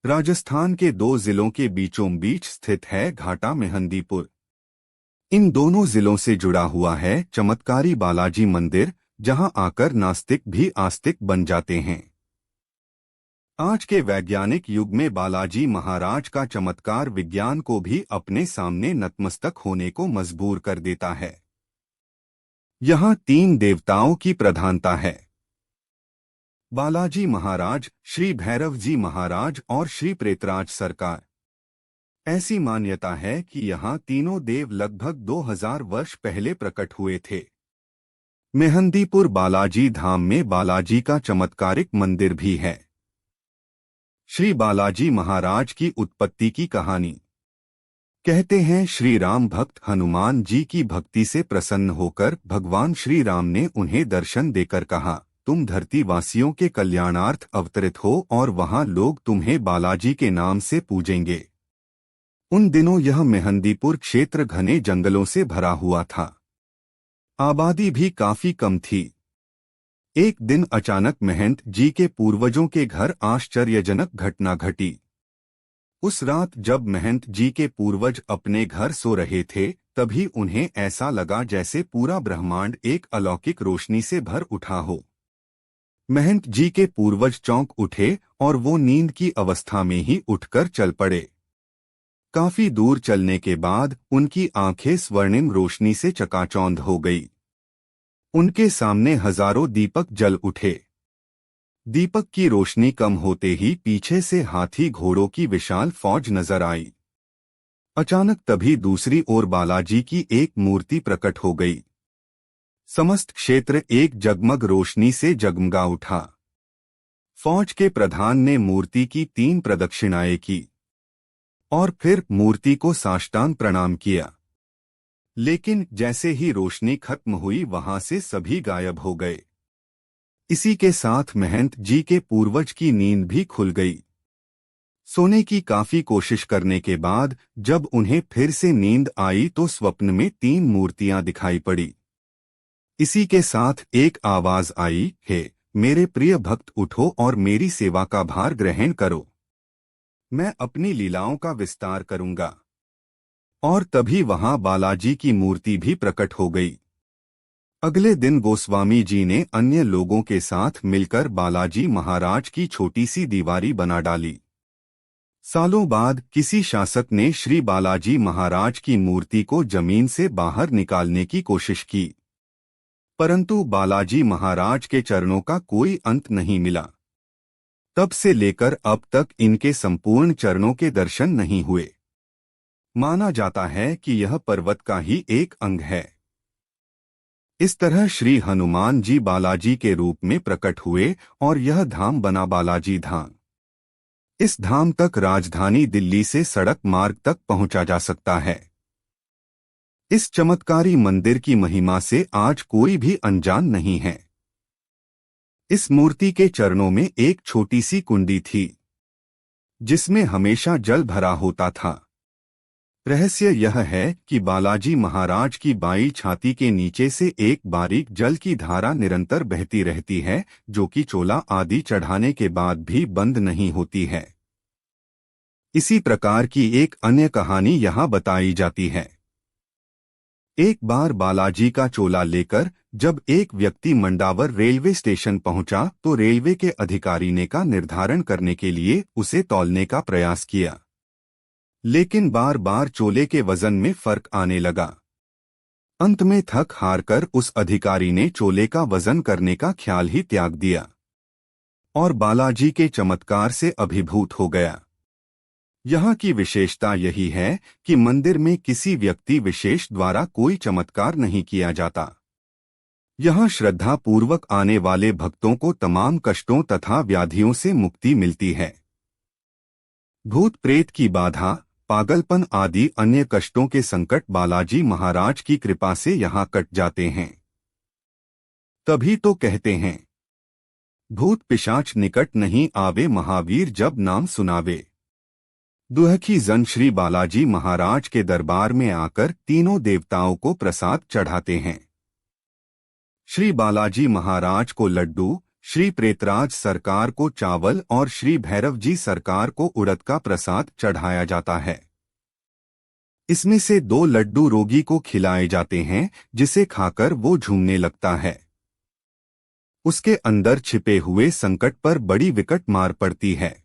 राजस्थान के दो जिलों के बीचों बीच स्थित है घाटा मेहंदीपुर। इन दोनों जिलों से जुड़ा हुआ है चमत्कारी बालाजी मंदिर, जहां आकर नास्तिक भी आस्तिक बन जाते हैं। आज के वैज्ञानिक युग में बालाजी महाराज का चमत्कार विज्ञान को भी अपने सामने नतमस्तक होने को मजबूर कर देता है। यहाँ तीन देवताओं की प्रधानता है: बालाजी महाराज, श्री भैरव जी महाराज और श्री प्रेतराज सरकार। ऐसी मान्यता है कि यहाँ तीनों देव लगभग 2000 वर्ष पहले प्रकट हुए थे। मेहंदीपुर बालाजी धाम में बालाजी का चमत्कारिक मंदिर भी है। श्री बालाजी महाराज की उत्पत्ति की कहानी। कहते हैं श्री राम भक्त हनुमान जी की भक्ति से प्रसन्न होकर भगवान श्री राम ने उन्हें दर्शन देकर कहा, तुम धरती वासियों के कल्याणार्थ अवतरित हो और वहां लोग तुम्हें बालाजी के नाम से पूजेंगे। उन दिनों यह मेहंदीपुर क्षेत्र घने जंगलों से भरा हुआ था। आबादी भी काफी कम थी। एक दिन अचानक महंत जी के पूर्वजों के घर आश्चर्यजनक घटना घटी। उस रात जब महंत जी के पूर्वज अपने घर सो रहे थे, तभी उन्हें ऐसा लगा जैसे पूरा ब्रह्मांड एक अलौकिक रोशनी से भर उठा हो। महंत जी के पूर्वज चौंक उठे और वो नींद की अवस्था में ही उठकर चल पड़े। काफी दूर चलने के बाद उनकी आंखें स्वर्णिम रोशनी से चकाचौंध हो गई। उनके सामने हजारों दीपक जल उठे। दीपक की रोशनी कम होते ही पीछे से हाथी घोड़ों की विशाल फौज नजर आई। अचानक तभी दूसरी ओर बालाजी की एक मूर्ति प्रकट हो गई। समस्त क्षेत्र एक जगमग रोशनी से जगमगा उठा। फौज के प्रधान ने मूर्ति की 3 प्रदक्षिणाएं की और फिर मूर्ति को साष्टांग प्रणाम किया। लेकिन जैसे ही रोशनी खत्म हुई, वहां से सभी गायब हो गए। इसी के साथ महंत जी के पूर्वज की नींद भी खुल गई। सोने की काफी कोशिश करने के बाद जब उन्हें फिर से नींद आई तो स्वप्न में 3 मूर्तियां दिखाई पड़ी। इसी के साथ एक आवाज आई, हे मेरे प्रिय भक्त, उठो और मेरी सेवा का भार ग्रहण करो। मैं अपनी लीलाओं का विस्तार करूंगा। और तभी वहां बालाजी की मूर्ति भी प्रकट हो गई। अगले दिन गोस्वामी जी ने अन्य लोगों के साथ मिलकर बालाजी महाराज की छोटी सी दीवारी बना डाली। सालों बाद किसी शासक ने श्री बालाजी महाराज की मूर्ति को जमीन से बाहर निकालने की कोशिश की, परंतु बालाजी महाराज के चरणों का कोई अंत नहीं मिला। तब से लेकर अब तक इनके संपूर्ण चरणों के दर्शन नहीं हुए। माना जाता है कि यह पर्वत का ही एक अंग है। इस तरह श्री हनुमान जी बालाजी के रूप में प्रकट हुए और यह धाम बना बालाजी धाम। इस धाम तक राजधानी दिल्ली से सड़क मार्ग तक पहुंचा जा सकता है। इस चमत्कारी मंदिर की महिमा से आज कोई भी अनजान नहीं है। इस मूर्ति के चरणों में एक छोटी सी कुंडी थी, जिसमें हमेशा जल भरा होता था। रहस्य यह है कि बालाजी महाराज की बाईं छाती के नीचे से एक बारीक जल की धारा निरंतर बहती रहती है, जो कि चोला आदि चढ़ाने के बाद भी बंद नहीं होती है। इसी प्रकार की एक अन्य कहानी यहाँ बताई जाती है। एक बार बालाजी का चोला लेकर जब एक व्यक्ति मंडावर रेलवे स्टेशन पहुंचा तो रेलवे के अधिकारी ने का निर्धारण करने के लिए उसे तौलने का प्रयास किया, लेकिन बार बार चोले के वजन में फर्क आने लगा। अंत में थक हार कर उस अधिकारी ने चोले का वजन करने का ख्याल ही त्याग दिया और बालाजी के चमत्कार से अभिभूत हो गया। यहाँ की विशेषता यही है कि मंदिर में किसी व्यक्ति विशेष द्वारा कोई चमत्कार नहीं किया जाता। यहाँ श्रद्धा पूर्वक आने वाले भक्तों को तमाम कष्टों तथा व्याधियों से मुक्ति मिलती है। भूत प्रेत की बाधा, पागलपन आदि अन्य कष्टों के संकट बालाजी महाराज की कृपा से यहाँ कट जाते हैं। तभी तो कहते हैं, भूत पिशाच निकट नहीं आवे, महावीर जब नाम सुनावे। दुहखी जन श्री बालाजी महाराज के दरबार में आकर तीनों देवताओं को प्रसाद चढ़ाते हैं। श्री बालाजी महाराज को लड्डू, श्री प्रेतराज सरकार को चावल और श्री भैरव जी सरकार को उड़द का प्रसाद चढ़ाया जाता है। इसमें से 2 लड्डू रोगी को खिलाए जाते हैं, जिसे खाकर वो झूमने लगता है। उसके अंदर छिपे हुए संकट पर बड़ी विकट मार पड़ती है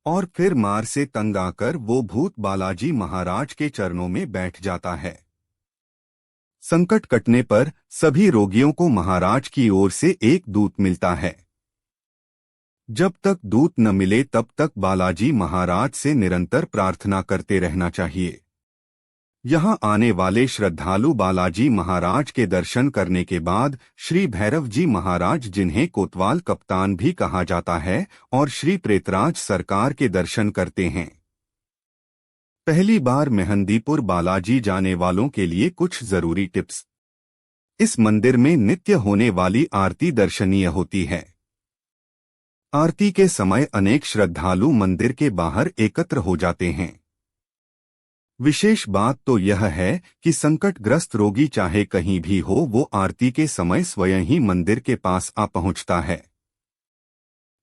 और फिर मार से तंग आकर वो भूत बालाजी महाराज के चरणों में बैठ जाता है। संकट कटने पर सभी रोगियों को महाराज की ओर से एक दूत मिलता है। जब तक दूत न मिले तब तक बालाजी महाराज से निरंतर प्रार्थना करते रहना चाहिए। यहाँ आने वाले श्रद्धालु बालाजी महाराज के दर्शन करने के बाद श्री भैरव जी महाराज, जिन्हें कोतवाल कप्तान भी कहा जाता है, और श्री प्रेतराज सरकार के दर्शन करते हैं। पहली बार मेहंदीपुर बालाजी जाने वालों के लिए कुछ जरूरी टिप्स। इस मंदिर में नित्य होने वाली आरती दर्शनीय होती है। आरती के समय अनेक श्रद्धालु मंदिर के बाहर एकत्र हो जाते हैं। विशेष बात तो यह है कि संकटग्रस्त रोगी चाहे कहीं भी हो, वो आरती के समय स्वयं ही मंदिर के पास आ पहुंचता है।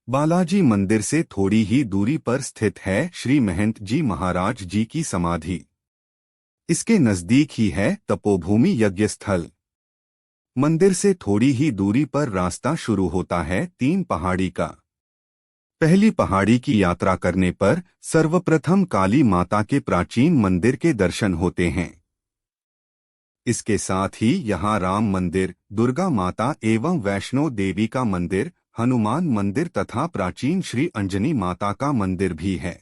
बालाजी मंदिर से थोड़ी ही दूरी पर स्थित है श्री महंत जी महाराज जी की समाधि। इसके नजदीक ही है तपोभूमि यज्ञ स्थल। मंदिर से थोड़ी ही दूरी पर रास्ता शुरू होता है 3 पहाड़ी का। पहली पहाड़ी की यात्रा करने पर सर्वप्रथम काली माता के प्राचीन मंदिर के दर्शन होते हैं। इसके साथ ही यहाँ राम मंदिर, दुर्गा माता एवं वैष्णो देवी का मंदिर, हनुमान मंदिर तथा प्राचीन श्री अंजनी माता का मंदिर भी है।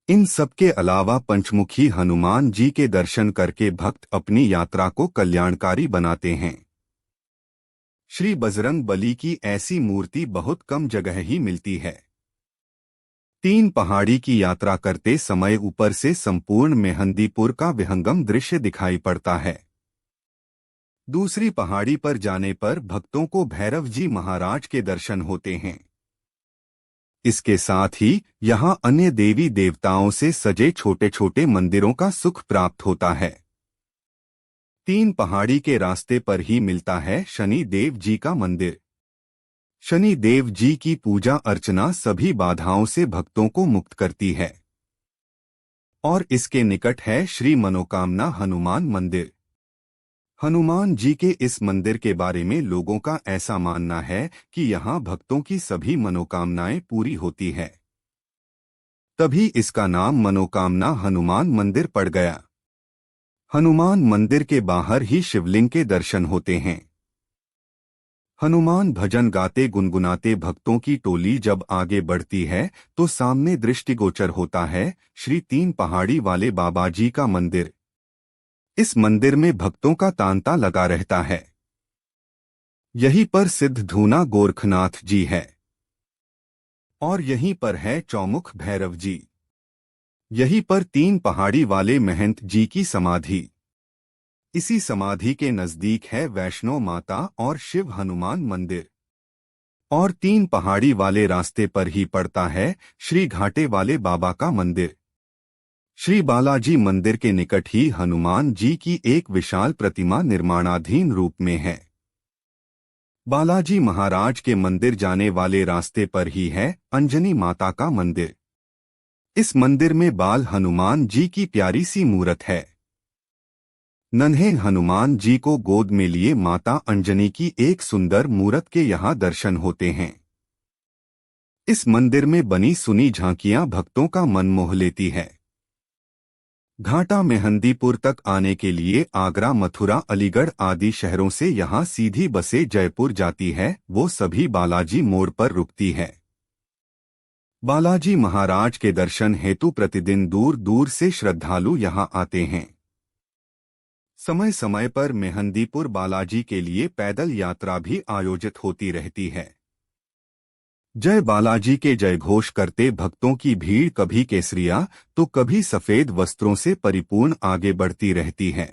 इन सब के अलावा पंचमुखी हनुमान जी के दर्शन करके भक्त अपनी यात्रा को कल्याणकारी बनाते हैं। श्री बजरंग बली की ऐसी मूर्ति बहुत कम जगह ही मिलती है। 3 पहाड़ी की यात्रा करते समय ऊपर से संपूर्ण मेहंदीपुर का विहंगम दृश्य दिखाई पड़ता है। दूसरी पहाड़ी पर जाने पर भक्तों को भैरव जी महाराज के दर्शन होते हैं। इसके साथ ही यहाँ अन्य देवी देवताओं से सजे छोटे छोटे मंदिरों का सुख प्राप्त होता है। 3 पहाड़ी के रास्ते पर ही मिलता है शनि देव जी का मंदिर। शनि देव जी की पूजा अर्चना सभी बाधाओं से भक्तों को मुक्त करती है। और इसके निकट है श्री मनोकामना हनुमान मंदिर। हनुमान जी के इस मंदिर के बारे में लोगों का ऐसा मानना है कि यहाँ भक्तों की सभी मनोकामनाएं पूरी होती है। तभी इसका नाम मनोकामना हनुमान मंदिर पड़ गया। हनुमान मंदिर के बाहर ही शिवलिंग के दर्शन होते हैं। हनुमान भजन गाते गुनगुनाते भक्तों की टोली जब आगे बढ़ती है तो सामने दृष्टिगोचर होता है श्री 3 पहाड़ी वाले बाबा जी का मंदिर। इस मंदिर में भक्तों का तांता लगा रहता है। यहीं पर सिद्ध धूना गोरखनाथ जी है और यहीं पर है चौमुख भैरव जी। यहीं पर 3 पहाड़ी वाले महंत जी की समाधि। इसी समाधि के नजदीक है वैष्णो माता और शिव हनुमान मंदिर। और 3 पहाड़ी वाले रास्ते पर ही पड़ता है श्री घाटे वाले बाबा का मंदिर। श्री बालाजी मंदिर के निकट ही हनुमान जी की एक विशाल प्रतिमा निर्माणाधीन रूप में है। बालाजी महाराज के मंदिर जाने वाले रास्ते पर ही है अंजनी माता का मंदिर। इस मंदिर में बाल हनुमान जी की प्यारी सी मूरत है। नन्हे हनुमान जी को गोद में लिए माता अंजनी की एक सुंदर मूरत के यहाँ दर्शन होते हैं। इस मंदिर में बनी सुनी झांकियां भक्तों का मन मोह लेती है। घाटा मेहंदीपुर तक आने के लिए आगरा, मथुरा, अलीगढ़ आदि शहरों से यहाँ सीधी बसें जयपुर जाती है। वो सभी बालाजी मोड़ पर रुकती है। बालाजी महाराज के दर्शन हेतु प्रतिदिन दूर दूर से श्रद्धालु यहाँ आते हैं। समय समय पर मेहंदीपुर बालाजी के लिए पैदल यात्रा भी आयोजित होती रहती है। जय बालाजी के जयघोष करते भक्तों की भीड़ कभी केसरिया तो कभी सफेद वस्त्रों से परिपूर्ण आगे बढ़ती रहती है।